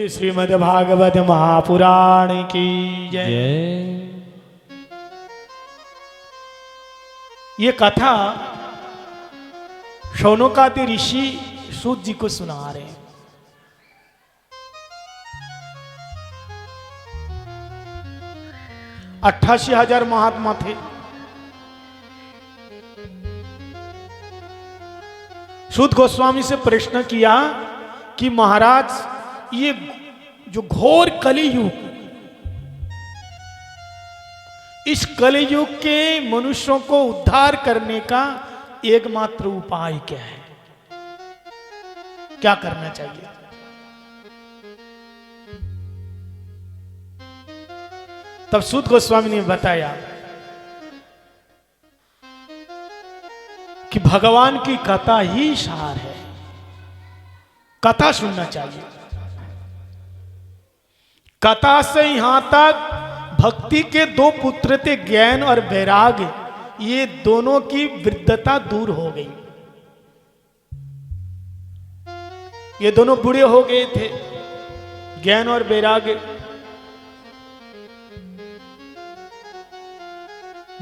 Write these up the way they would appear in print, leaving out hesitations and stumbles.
श्रीमद् भागवत महापुराण की जय। ये कथा शौनकादि ऋषि सूत जी को सुना रहे हैं। अट्ठासी हजार महात्मा थे। सूत गोस्वामी से प्रश्न किया कि महाराज, ये जो घोर कलियुग, इस कलियुग के मनुष्यों को उद्धार करने का एकमात्र उपाय क्या है? क्या करना चाहिए? तब सूत गोस्वामी ने बताया कि भगवान की कथा ही सार है, कथा सुनना चाहिए। कथा से यहां तक भक्ति के दो पुत्र थे, ज्ञान और वैराग्य, ये दोनों की वृद्धता दूर हो गई। ये दोनों बूढ़े हो गए थे, ज्ञान और वैराग्य।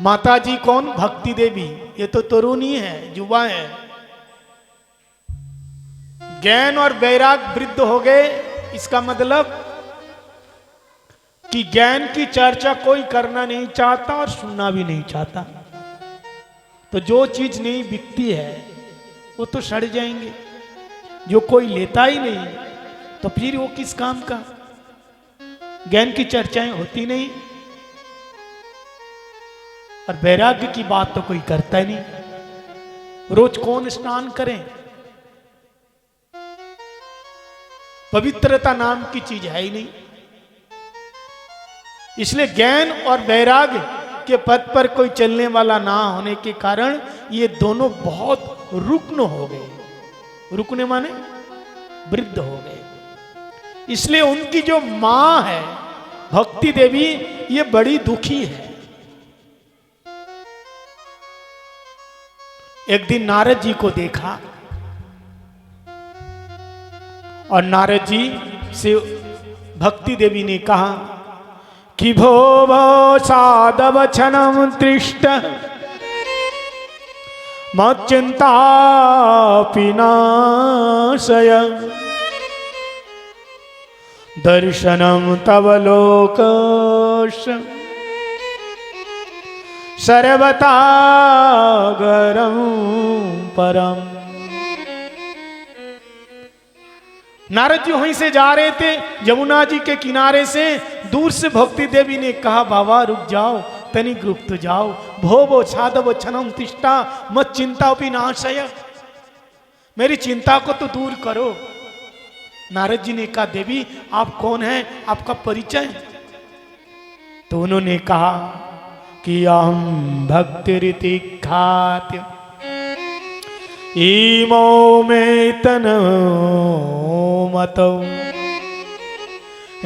माता जी कौन? भक्ति देवी। ये तो तरुणी है, युवा है। ज्ञान और वैराग वृद्ध हो गए। इसका मतलब कि ज्ञान की चर्चा कोई करना नहीं चाहता और सुनना भी नहीं चाहता। तो जो चीज नहीं बिकती है वो तो सड़ जाएंगे। जो कोई लेता ही नहीं तो फिर वो किस काम का? ज्ञान की चर्चाएं होती नहीं और वैराग्य की बात तो कोई करता ही नहीं। रोज कौन स्नान करें? पवित्रता नाम की चीज है ही नहीं। इसलिए ज्ञान और वैराग्य के पथ पर कोई चलने वाला ना होने के कारण ये दोनों बहुत रुग्ण हो गए। रुकने माने वृद्ध हो गए। इसलिए उनकी जो मां है भक्ति देवी, ये बड़ी दुखी है। एक दिन नारद जी को देखा और नारद जी से भक्ति देवी ने कहा कि भो भो साधवचनम तृष्ट मच्चिंता पिनाशय दर्शनम तव लोकश सर्वता गरम परम। नारद जी वहीं से जा रहे थे, यमुना जी के किनारे से। दूर से भक्ति देवी ने कहा, बाबा रुक जाओ, तनिक रुक तो जाओ। भो भो साधव छनम तिष्ठा मत चिंता विनाशय, मेरी चिंता को तो दूर करो। नारद जी ने कहा, देवी आप कौन हैं? आपका परिचय? तो उन्होंने कहा कि अहम भक्ति रीति खात्य ईमो में तनो मतो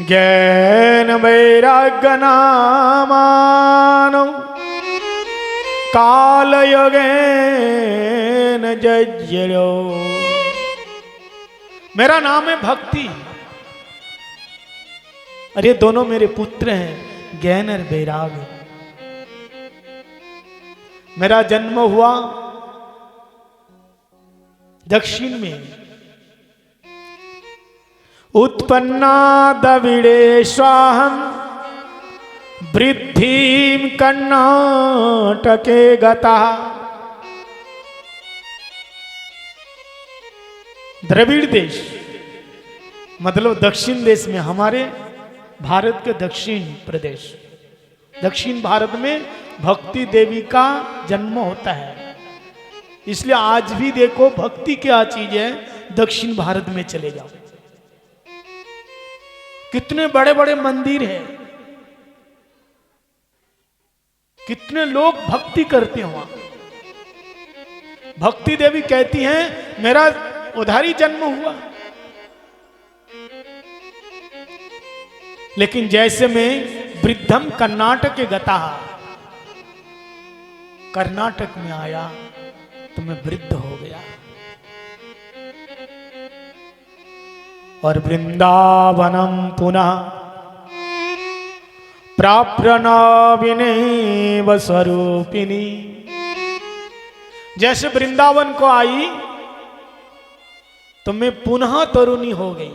ज्ञान वैराग्य नामानो काल योगेन जज्जलो। मेरा नाम है भक्ति और ये दोनों मेरे पुत्र हैं, ज्ञान और वैराग्य। मेरा जन्म हुआ दक्षिण में, उत्पन्ना द्रविड़े स्वाहम वृद्धिम कर्नाटके गता। द्रविड़ देश मतलब दक्षिण देश में, हमारे भारत के दक्षिण प्रदेश, दक्षिण भारत में भक्ति देवी का जन्म होता है। इसलिए आज भी देखो भक्ति क्या चीज है, दक्षिण भारत में चले जाओ, कितने बड़े बड़े मंदिर हैं, कितने लोग भक्ति करते हैं वहां। भक्ति देवी कहती हैं मेरा उधार ही जन्म हुआ। लेकिन जैसे मैं वृद्धम कर्नाटक के गता, कर्नाटक में आया तो मैं वृद्ध हो गया। और वृंदावनम पुनः प्राप्य नवीनेव स्वरूपिणी। जैसे वृंदावन को आई तो मैं पुनः तरुणी हो गई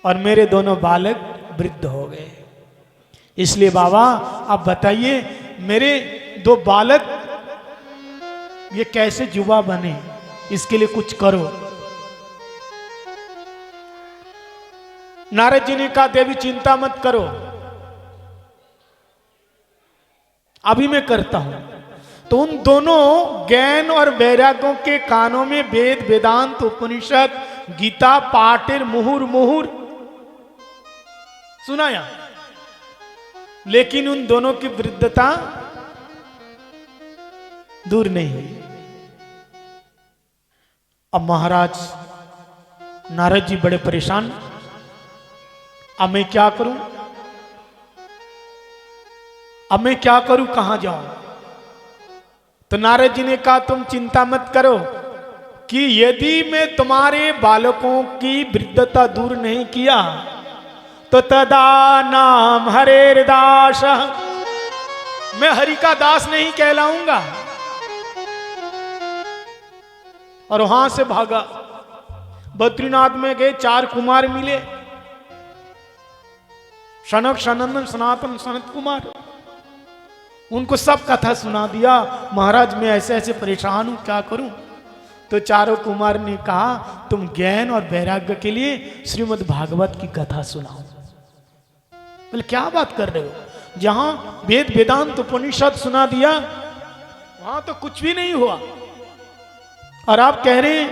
और मेरे दोनों बालक वृद्ध हो गए। इसलिए बाबा आप बताइए मेरे दो बालक ये कैसे युवा बने, इसके लिए कुछ करो। नारद जी ने कहा देवी चिंता मत करो, अभी मैं करता हूं। तो उन दोनों ज्ञान और वैराग्यों के कानों में वेद वेदांत उपनिषद गीता पाठेर मुहुर मुहुर सुनाया, लेकिन उन दोनों की वृद्धता दूर नहीं हुई। अब महाराज नारद जी बड़े परेशान, अब मैं क्या करूं, अब मैं क्या करूं, कहां जाऊं। तो नारद जी ने कहा तुम चिंता मत करो कि यदि मैं तुम्हारे बालकों की वृद्धता दूर नहीं किया तो तदा नाम हरेर दास, मैं हरि का दास नहीं कहलाऊंगा। और वहां से भागा, बद्रीनाथ में गए, 4 कुमार मिले, शनक सनंदन सनातन सनत कुमार, उनको सब कथा सुना दिया। महाराज मैं ऐसे ऐसे परेशान हूं, क्या करूं। तो चारों कुमार ने कहा तुम ज्ञान और वैराग्य के लिए श्रीमद् भागवत की कथा सुनाओ। बोले क्या बात कर रहे हो, जहां वेद वेदांत उपनिषद सुना दिया वहां तो कुछ भी नहीं हुआ, और आप कह रहे हैं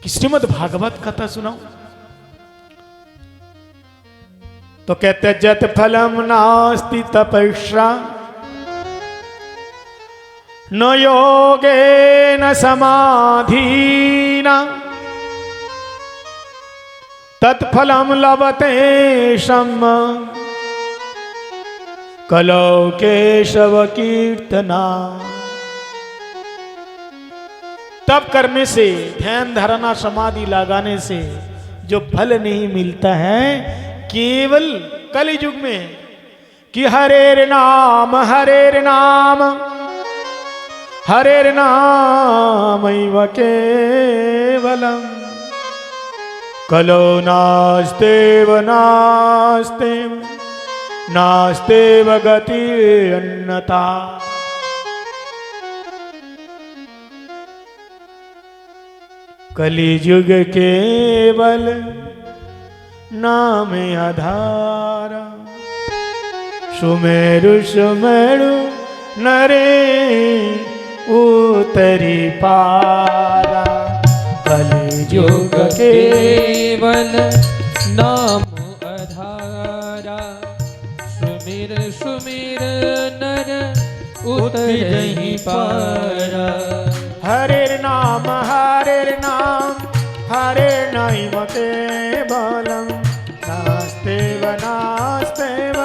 कि श्रीमद् भागवत कथा सुनाओ। तो कहते जत फलम नास्ति तपस्या न योगे न समाधीना तत्फलम लभते शम कलौ केशव कीर्तना। तप करने से, ध्यान धारणा समाधि लगाने से जो फल नहीं मिलता है केवल कलियुग में कि हरेर नाम हरेर नाम हरेर नाम केवलम कलो नास्तेव नास्तेव नास्तेव गति अन्यथा। कलियुग केवल नाम आधार सुमेरु सुमेरु नरे उतरी पारा। कलियुग केवल नाम आधारा सुमिर सुमिर नर उतरी पारा। हरे नाम हरे नाम केवलम नास्तेव नास्तेव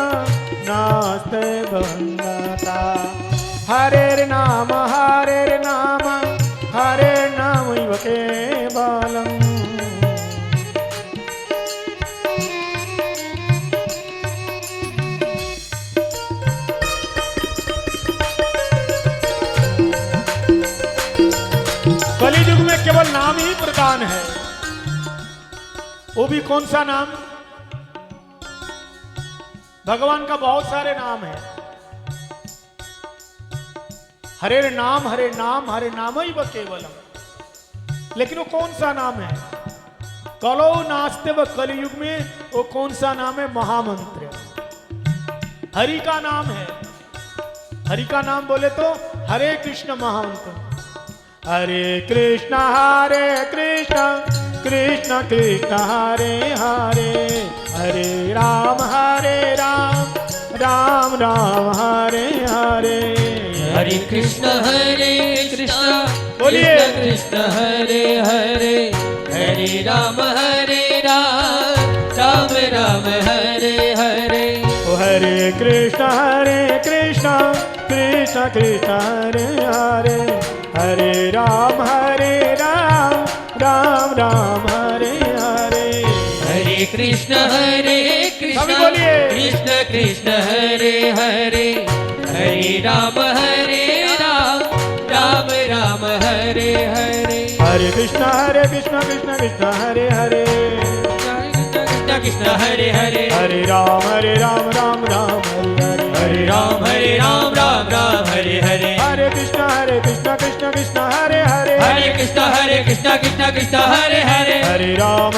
नास्तेव अन्यथा। हरे नाम केवलम। कलियुग में केवल नाम ही प्रधान है, वो भी कौन सा नाम। भगवान का बहुत सारे नाम है, हरे नाम ही व केवलम, लेकिन वो कौन सा नाम है। कलो नास्ते व कलियुग में वो कौन सा नाम है, महामंत्र हरि का नाम है। हरि का नाम बोले तो हरे कृष्ण महामंत्र, हरे कृष्ण कृष्ण कृष्ण हरे हरे, हरे राम राम राम हरे हरे। हरे कृष्ण बोलिए कृष्ण हरे हरे, हरे राम राम राम हरे हरे। ओ हरे कृष्ण कृष्ण कृष्ण हरे हरे, हरे राम राम कृष्ण हरे कृष्ण सभी बोलिए। कृष्ण कृष्ण हरे हरे हरे राम राम राम हरे हरे हरे कृष्ण कृष्ण कृष्ण हरे हरे कृष्ण कृष्ण हरे हरे हरे राम राम राम हरे हरे हरे राम राम हरे हरे हरे कृष्ण कृष्ण कृष्ण हरे हरे हरे कृष्ण कृष्ण हरे हरे हरे राम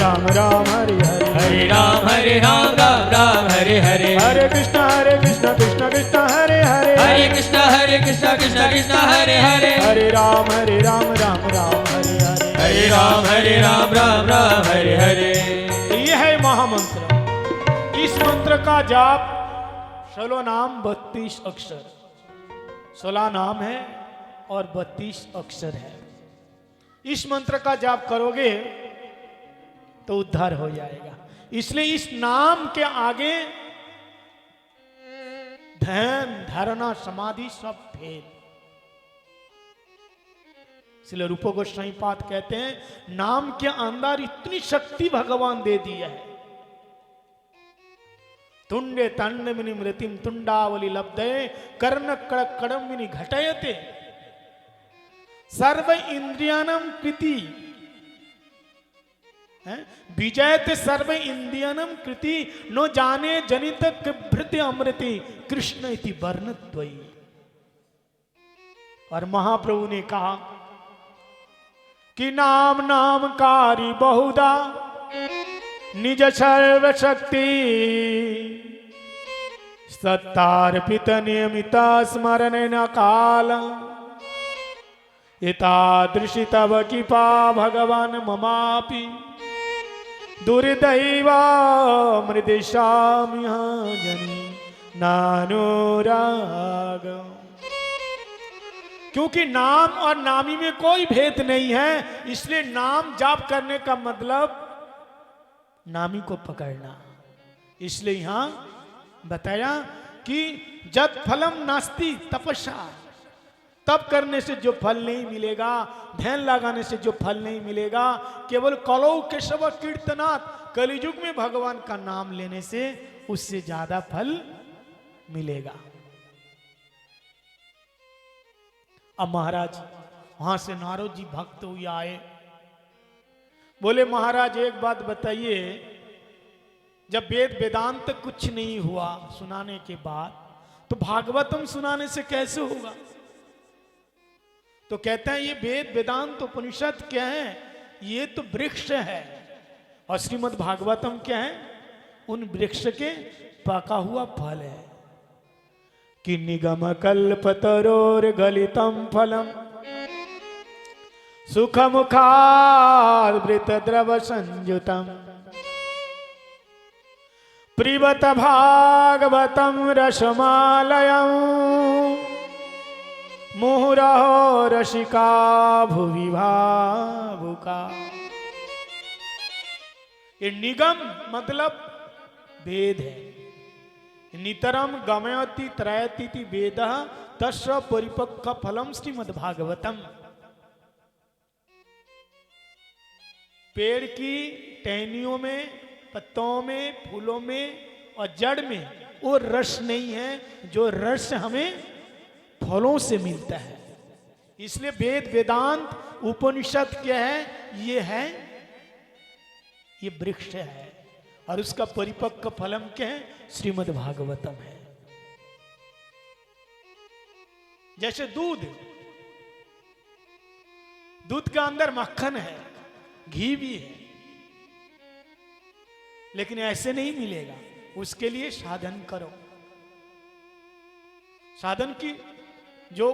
राम राम हरे हरे हरे राम राम हरे हरे हरे कृष्ण कृष्ण हरे हरे हरे कृष्ण कृष्ण हरे हरे हरे राम राम राम हरे हरे हरे राम राम हरे हरे ये है महामंत्र। इस मंत्र का जाप 16 नाम 32 अक्षर, 16 नाम है और 32 अक्षर है। इस मंत्र का जाप करोगे तो उद्धार हो जाएगा। इसलिए इस नाम के आगे ध्यान धारणा समाधि सब फेल। इसलिए रूप गोस्वामी पाद कहते हैं नाम के अंदर इतनी शक्ति भगवान दे दी है। तुंडे तंड मिनि मृतिम तुंडावली लब्धे कर्ण कड़क कड़म मिनि घटयते सर्व इंद्रियानम कृति विजयते सर्व इंद्रियानम कृति नो जाने जनित कृभृति अमृति कृष्ण इति वर्णद्वयी। और महाप्रभु ने कहा कि नाम नामकारी बहुधा निज सर्व शक्ति सत्तार्पित नियमित स्मरण न काल एतादृशी तव कृपा भगवान ममापि दुर्दैवा मृदिशाम्य जनी नानुराग। क्योंकि नाम और नामी में कोई भेद नहीं है, इसलिए नाम जाप करने का मतलब नामी को पकड़ना। इसलिए यहां बताया कि जब फलम नास्ति तपस्या, तप करने से जो फल नहीं मिलेगा, ध्यान लगाने से जो फल नहीं मिलेगा, केवल कलौ केशव कीर्तनात्, कलियुग में भगवान का नाम लेने से उससे ज्यादा फल मिलेगा। अब महाराज वहां से नारद जी भक्त हुए आए, बोले महाराज एक बात बताइए, जब वेद वेदांत कुछ नहीं हुआ सुनाने के बाद तो भागवतम सुनाने से कैसे होगा? तो कहते हैं ये वेद वेदांत उपनिषद क्या है? ये तो वृक्ष है और श्रीमद् भागवतम क्या है? उन वृक्ष के पका हुआ फल है कि निगम कल्पतरोर गलितम फलम सुख मुखावृत द्रव संयुतम प्रिवत भागवतम रसमालयम मुहुरहो रसिका भुवि भावुका। ये निगम मतलब वेद है। नितरम गमयति त्रयति वेदः तस्य परिपक्व फलम श्रीमद् भागवतम। पेड़ की टहनियों में, पत्तों में, फूलों में और जड़ में वो रस नहीं है जो रस हमें फलों से मिलता है। इसलिए वेद वेदांत उपनिषद क्या है? ये है, ये वृक्ष है और उसका परिपक्व फलम क्या है? श्रीमद् भागवतम है। जैसे दूध, दूध का अंदर मक्खन है, घी भी है, लेकिन ऐसे नहीं मिलेगा। उसके लिए साधन करो। साधन की जो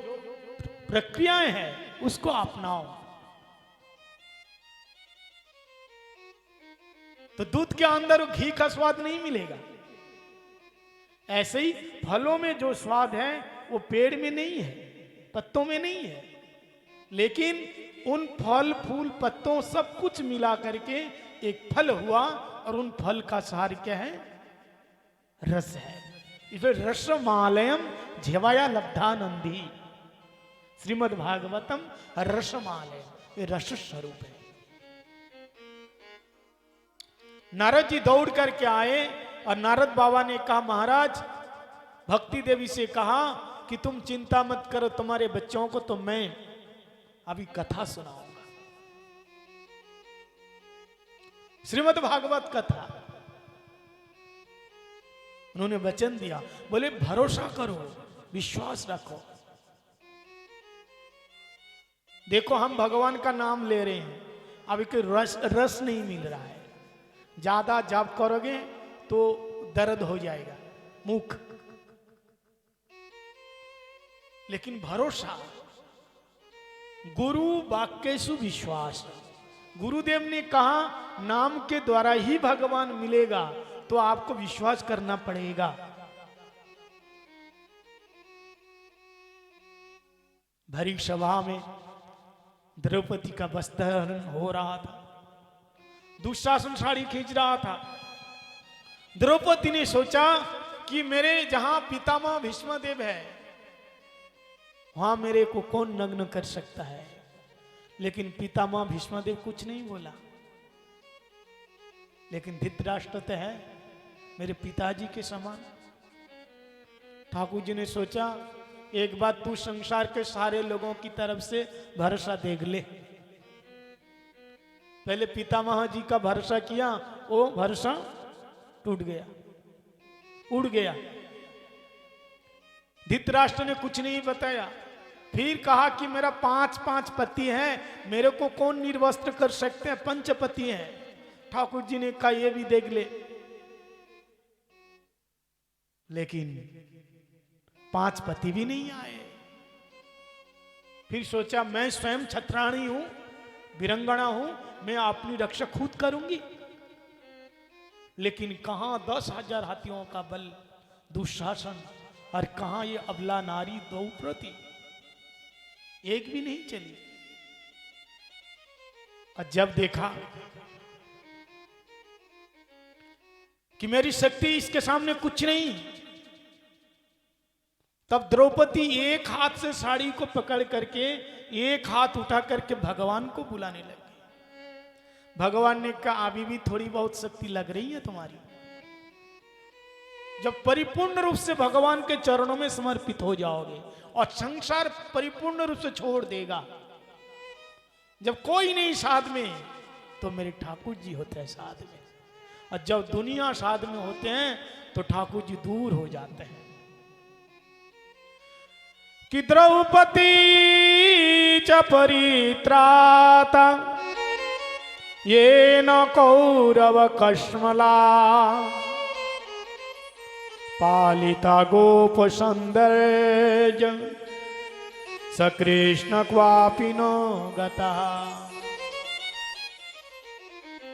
प्रक्रियाएं हैं उसको अपनाओ तो दूध के अंदर घी का स्वाद नहीं मिलेगा। ऐसे ही फलों में जो स्वाद है वो पेड़ में नहीं है, पत्तों में नहीं है, लेकिन उन फल फूल पत्तों सब कुछ मिला करके एक फल हुआ और उन फल का सार क्या है? रस है। इसलिए रसमालयम झेवाया लब्धानंदी। श्रीमद् भागवतम रसमालय, ये रस स्वरूप है। नारद जी दौड़ करके आए और नारद बाबा ने कहा, महाराज भक्ति देवी से कहा कि तुम चिंता मत करो, तुम्हारे बच्चों को तो मैं अभी कथा सुनाऊंगा, श्रीमद् भागवत कथा। उन्होंने वचन दिया, बोले भरोसा करो, विश्वास रखो। देखो हम भगवान का नाम ले रहे हैं, अभी कोई रस नहीं मिल रहा है, ज्यादा जाप करोगे तो दर्द हो जाएगा मुख, लेकिन भरोसा, गुरु वाक्येषु विश्वास। गुरुदेव ने कहा नाम के द्वारा ही भगवान मिलेगा, तो आपको विश्वास करना पड़ेगा। भरी सभा में द्रौपदी का वस्त्र हरण हो रहा था, दुशासन साड़ी खींच रहा था। द्रौपदी ने सोचा कि मेरे जहां पितामह भीष्मदेव है वहां मेरे को कौन नग्न कर सकता है, लेकिन पितामह भीष्मदेव कुछ नहीं बोला। लेकिन धृतराष्ट्र तो है मेरे पिताजी के समान। ठाकुर जी ने सोचा एक बात तू संसार के सारे लोगों की तरफ से भरोसा देख ले। पहले पितामह जी का भरोसा किया, वो भरोसा टूट गया, उड़ गया। धृतराष्ट्र ने कुछ नहीं बताया, फिर कहा कि मेरा 5 पति हैं, मेरे को कौन निर्वस्त्र कर सकते हैं, 5 पति हैं। ठाकुर जी ने कहा ये भी देख ले, लेकिन 5 पति भी नहीं आए। फिर सोचा मैं स्वयं छत्राणी हूं, वीरंगना हूं, मैं अपनी रक्षा खुद करूंगी। लेकिन कहां 10,000 हाथियों का बल दुशासन, और कहां ये अबला नारी द्रौपदी, एक भी नहीं चली। और जब देखा कि मेरी शक्ति इसके सामने कुछ नहीं, तब द्रौपदी एक हाथ से साड़ी को पकड़ करके एक हाथ उठा करके भगवान को बुलाने लगी। भगवान ने कहा अभी भी थोड़ी बहुत शक्ति लग रही है तुम्हारी। जब परिपूर्ण रूप से भगवान के चरणों में समर्पित हो जाओगे और संसार परिपूर्ण रूप से छोड़ देगा, जब कोई नहीं साथ में, तो मेरे ठाकुर जी होते हैं साथ में। और जब दुनिया साथ में होते हैं तो ठाकुर जी दूर हो जाते हैं। कि द्रौपदी च परित्राता ये न कौरव कश्मला पालिता गोप सौंदर्य सकृष्ण क्वापि न गता।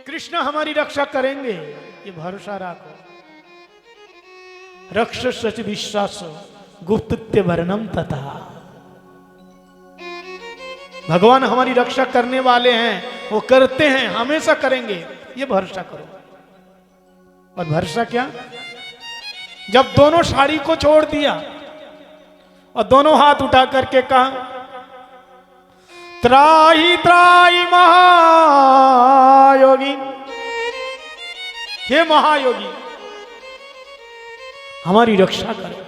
कृष्ण हमारी रक्षा करेंगे, ये भरोसा रखो। रक्ष सच विश्वास गुप्तत्य वर्णम तथा। भगवान हमारी रक्षा करने वाले हैं, वो करते हैं, हमेशा करेंगे, ये भरोसा करो। और भरोसा क्या? जब दोनों साड़ी को छोड़ दिया और दोनों हाथ उठा करके कहा त्राही त्राही महायोगी, हे महायोगी हमारी रक्षा करो।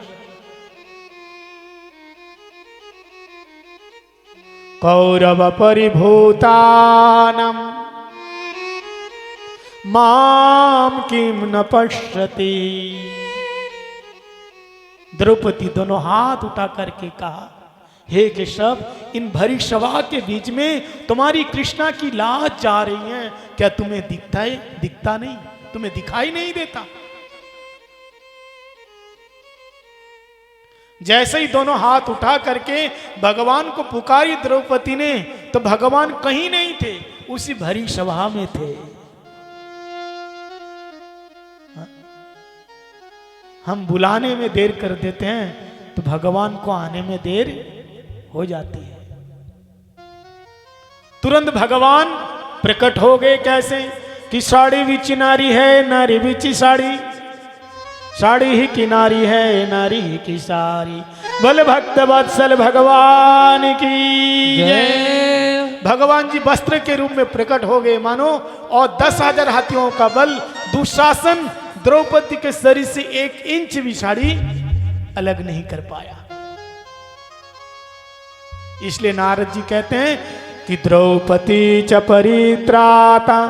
कौरव परिभूतानम माम किम न पश्यति। द्रौपदी दोनों हाथ उठा करके कहा हे केशव, इन भरी सभा के बीच में तुम्हारी कृष्णा की लाज जा रही है, क्या तुम्हें दिखता नहीं, तुम्हें दिखाई नहीं देता? जैसे ही दोनों हाथ उठा करके भगवान को पुकारी द्रौपदी ने, तो भगवान कहीं नहीं थे, उसी भरी सभा में थे। हम बुलाने में देर कर देते हैं तो भगवान को आने में देर हो जाती है। तुरंत भगवान प्रकट हो गए। कैसे? कि साड़ी भी चिनारी है, नारी भी साड़ी, साड़ी ही किनारी है, नारी ही की सारी। बोले भक्त वत्सल भगवान की जय, भगवान जी वस्त्र के रूप में प्रकट हो गए मानो, और 10,000 हाथियों का बल दुशासन द्रौपदी के शरीर से 1 इंच भी साड़ी अलग नहीं कर पाया। इसलिए नारद जी कहते हैं कि द्रौपदी च परित्राता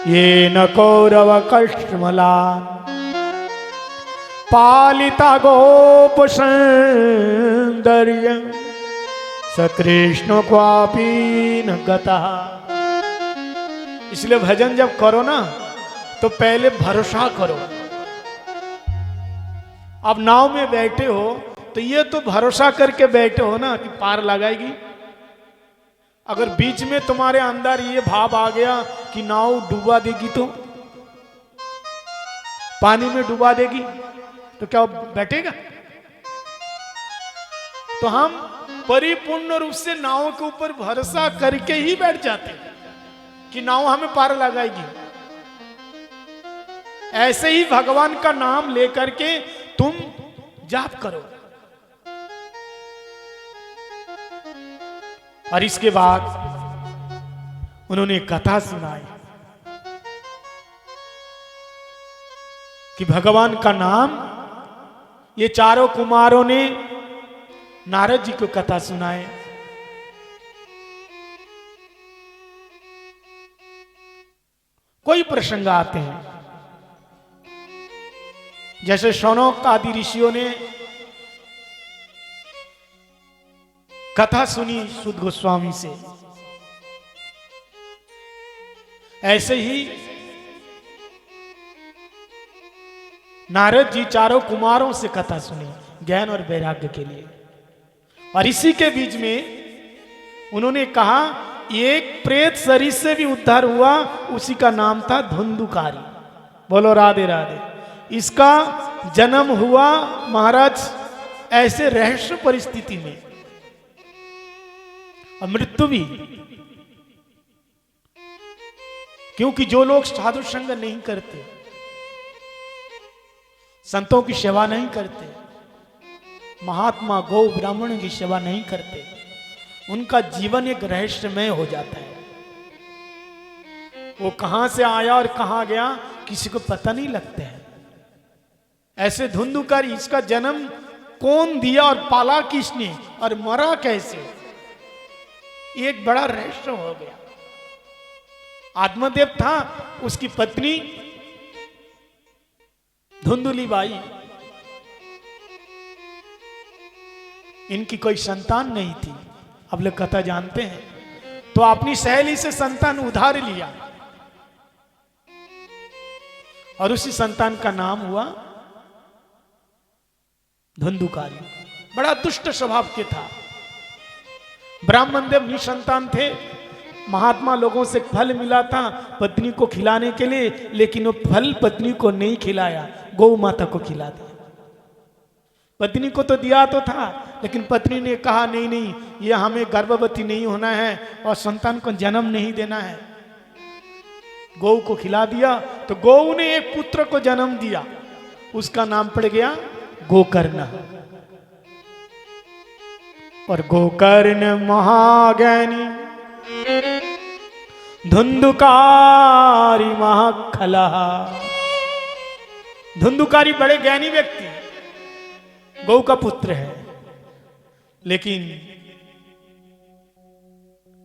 ये न कौरव कष्टमला पालिता गोप सौंदर्य सकृष्ण क्वापी न गता। इसलिए भजन जब करो ना तो पहले भरोसा करो। अब नाव में बैठे हो तो ये तो भरोसा करके बैठे हो ना कि पार लगाएगी। अगर बीच में तुम्हारे अंदर ये भाव आ गया कि नाव डुबा देगी, तो पानी में डुबा देगी, तो क्या बैठेगा? तो हम परिपूर्ण रूप से नाव के ऊपर भरोसा करके ही बैठ जाते हैं कि नाव हमें पार लगाएगी। ऐसे ही भगवान का नाम लेकर के तुम जाप करो। और इसके बाद उन्होंने कथा सुनाई कि भगवान का नाम, ये चारों कुमारों ने नारद जी को कथा सुनाए। कोई प्रसंग आते हैं, जैसे शौनक आदि ऋषियों ने कथा सुनी सुद गोस्वामी से, ऐसे ही नारद जी चारों कुमारों से कथा सुनी ज्ञान और वैराग्य के लिए। और इसी के बीच में उन्होंने कहा एक प्रेत शरीर से भी उद्धार हुआ, उसी का नाम था धुंधुकारी। बोलो राधे राधे। इसका जन्म हुआ महाराज ऐसे रहस्य परिस्थिति में, और मृत्यु भी, क्योंकि जो लोग साधु संग नहीं करते, संतों की सेवा नहीं करते, महात्मा गौ ब्राह्मण की सेवा नहीं करते, उनका जीवन एक रहस्यमय हो जाता है। वो कहां से आया और कहां गया किसी को पता नहीं लगता है। ऐसे धुंधुकारी, इसका जन्म कौन दिया और पाला किसने और मरा कैसे, एक बड़ा रहस्य हो गया। आत्मदेव था, उसकी पत्नी धुंधुली बाई, इनकी कोई संतान नहीं थी। अब लोग कथा जानते हैं, तो अपनी सहेली से संतान उधार लिया और उसी संतान का नाम हुआ धुंधुकारी। बड़ा दुष्ट स्वभाव के था। ब्राह्मण देव निसंतान थे, महात्मा लोगों से फल मिला था पत्नी को खिलाने के लिए, लेकिन वो फल पत्नी को नहीं खिलाया, गौ माता को खिला दिया। पत्नी को तो दिया तो था, लेकिन पत्नी ने कहा नहीं नहीं, ये हमें गर्भवती नहीं होना है और संतान को जन्म नहीं देना है। गौ को खिला दिया, तो गौ ने एक पुत्र को जन्म दिया, उसका नाम पड़ गया गोकर्ण। और गोकर्ण महाज्ञानी धुंधुकारी महाखला। धुंधुकारी बड़े ज्ञानी व्यक्ति, गौ का पुत्र है, लेकिन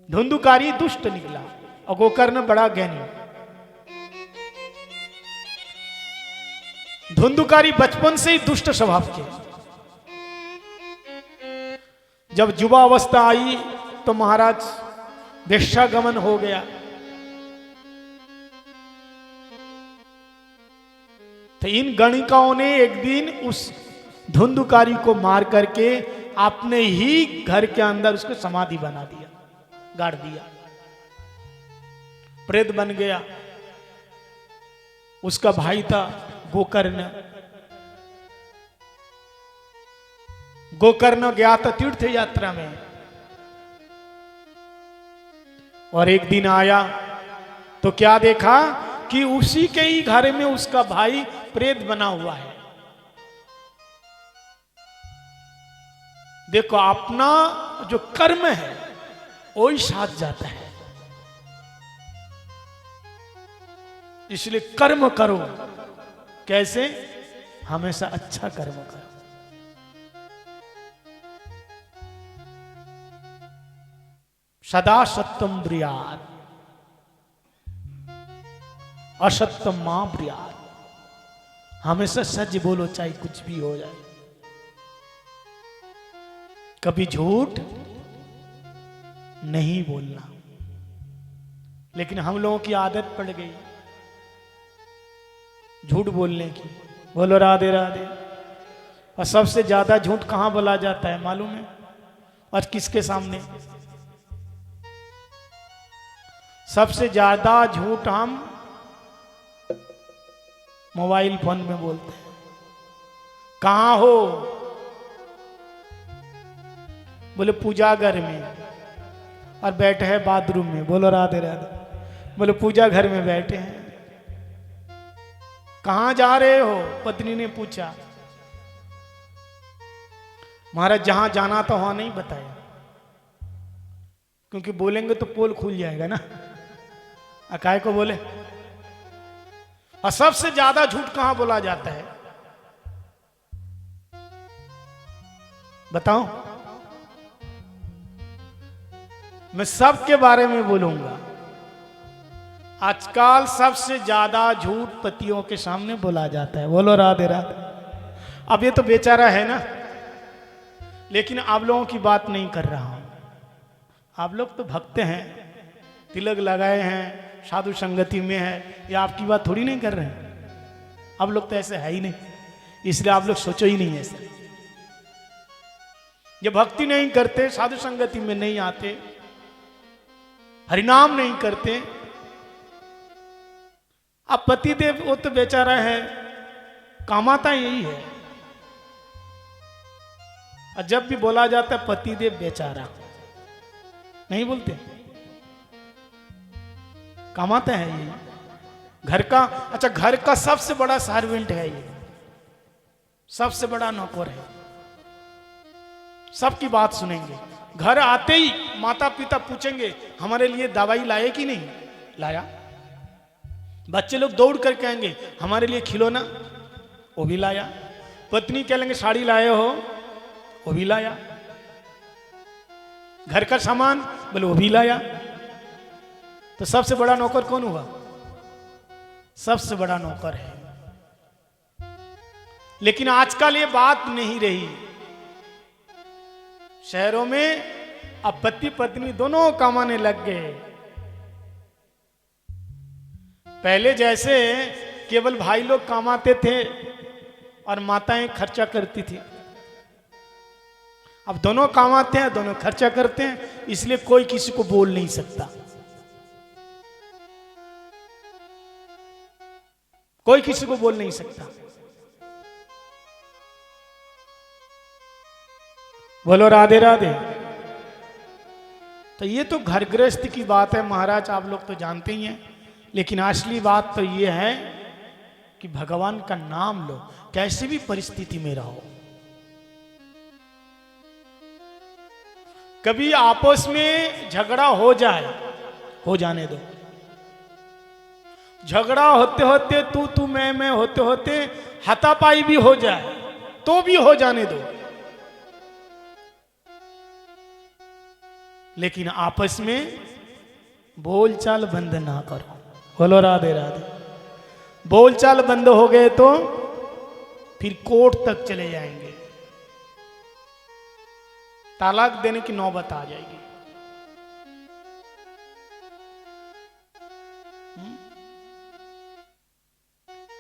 धुंधुकारी दुष्ट निकला और गोकर्ण बड़ा ज्ञानी। धुंधुकारी बचपन से ही दुष्ट स्वभाव के। जब युवा अवस्था आई तो महाराज वेश्यागमन हो गया। तो इन गणिकाओं ने एक दिन उस धुंधुकारी को मार करके अपने ही घर के अंदर उसको समाधि बना दिया, गाड़ दिया, प्रेत बन गया। उसका भाई था गोकर्ण। गोकर्ण गया था तीर्थ यात्रा में, और एक दिन आया तो क्या देखा कि उसी के ही घर में उसका भाई प्रेत बना हुआ है। देखो, अपना जो कर्म है वही साथ जाता है। इसलिए कर्म करो, कैसे? हमेशा अच्छा कर्म करो। सदा सत्यम ब्रियात, असत्यम मां ब्रियात। हमेशा सच बोलो, चाहे कुछ भी हो जाए। कभी झूठ नहीं बोलना। लेकिन हम लोगों की आदत पड़ गई झूठ बोलने की। बोलो राधे राधे। और सबसे ज्यादा झूठ कहां बोला जाता है मालूम है? और किसके सामने? सबसे ज्यादा झूठ हम मोबाइल फोन में बोलते हैं। कहां हो? बोले पूजा घर में, और बैठे हैं बाथरूम में। बोलो राधे राधे। बोले पूजा घर में बैठे हैं। कहां जा रहे हो? पत्नी ने पूछा। महाराज जहां जाना था वहां नहीं बताया, क्योंकि बोलेंगे तो पोल खुल जाएगा ना। अकाय को बोले। और सबसे ज्यादा झूठ कहां बोला जाता है बताओ? मैं सबके बारे में बोलूंगा। आजकल सबसे ज्यादा झूठ पतियों के सामने बोला जाता है। बोलो राधे राधे। अब ये तो बेचारा है ना, लेकिन आप लोगों की बात नहीं कर रहा हूं। आप लोग तो भक्त हैं, तिलक लगाए हैं, साधु संगति में है, ये आपकी बात थोड़ी नहीं कर रहे हैं। आप लोग तो ऐसे है ही नहीं, इसलिए आप लोग सोचो ही नहीं ऐसे। ये भक्ति नहीं करते, साधु संगति में नहीं आते, हरिनाम नहीं करते। अब पतिदेव वो तो बेचारा है, कामाता यही है। और जब भी बोला जाता है पतिदेव बेचारा, नहीं बोलते, कमाता है ये घर का। अच्छा, घर का सबसे बड़ा सर्वेंट है ये, सबसे बड़ा नौकर है, सबकी बात सुनेंगे। घर आते ही माता पिता पूछेंगे हमारे लिए दवाई लाए कि नहीं लाया। बच्चे लोग दौड़ कर कहेंगे हमारे लिए खिलौना, वो भी लाया। पत्नी कह लेंगे साड़ी लाए हो, वो भी लाया। घर का सामान बोले वो भी लाया। तो सबसे बड़ा नौकर कौन हुआ? सबसे बड़ा नौकर है। लेकिन आजकल ये बात नहीं रही। शहरों में अब पति पत्नी दोनों कमाने लग गए। पहले जैसे केवल भाई लोग कमाते थे और माताएं खर्चा करती थी, अब दोनों कमाते हैं, दोनों खर्चा करते हैं, इसलिए कोई किसी को बोल नहीं सकता। कोई किसी को बोल नहीं सकता। बोलो राधे राधे। तो ये तो घर गृहस्थ की बात है महाराज, आप लोग तो जानते ही हैं। लेकिन असली बात तो ये है कि भगवान का नाम लो, कैसी भी परिस्थिति में रहो। कभी आपस में झगड़ा हो जाए, हो जाने दो। झगड़ा होते होते तू मैं होते होते हाथापाई भी हो जाए तो भी हो जाने दो। लेकिन आपस में बोलचाल बंद ना करो। बोलो राधे राधे। बोलचाल बंद हो गए तो फिर कोर्ट तक चले जाएंगे, तलाक देने की नौबत आ जाएगी।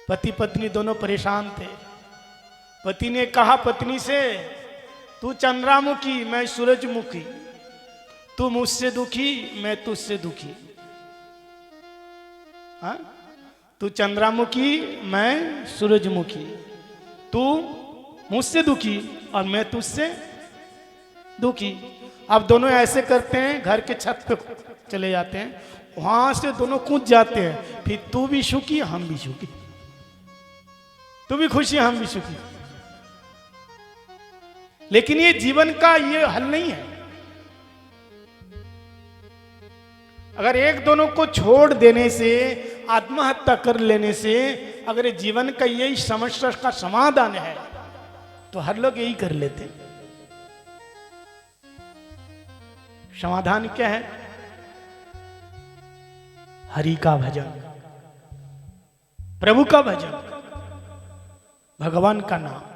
पति पत्नी दोनों परेशान थे। पति ने कहा पत्नी से, तू चंद्रामुखी मैं सूरजमुखी, तू मुझसे दुखी मैं तुझसे दुखी। हाँ? तू चंद्रामुखी मैं सूरजमुखी, तू मुझसे दुखी और मैं तुझसे दुखी। अब दोनों ऐसे करते हैं, घर के छत पे चले जाते हैं, वहां से दोनों कूद जाते हैं। फिर तू भी सुखी हम भी सुखी, तू भी खुशी हम भी सुखी। लेकिन ये जीवन का ये हल नहीं है। अगर एक दोनों को छोड़ देने से, आत्महत्या कर लेने से अगर ये जीवन का यही समस्या का समाधान है तो हर लोग यही कर लेते। समाधान क्या है? हरि का भजन, प्रभु का भजन, भगवान का नाम।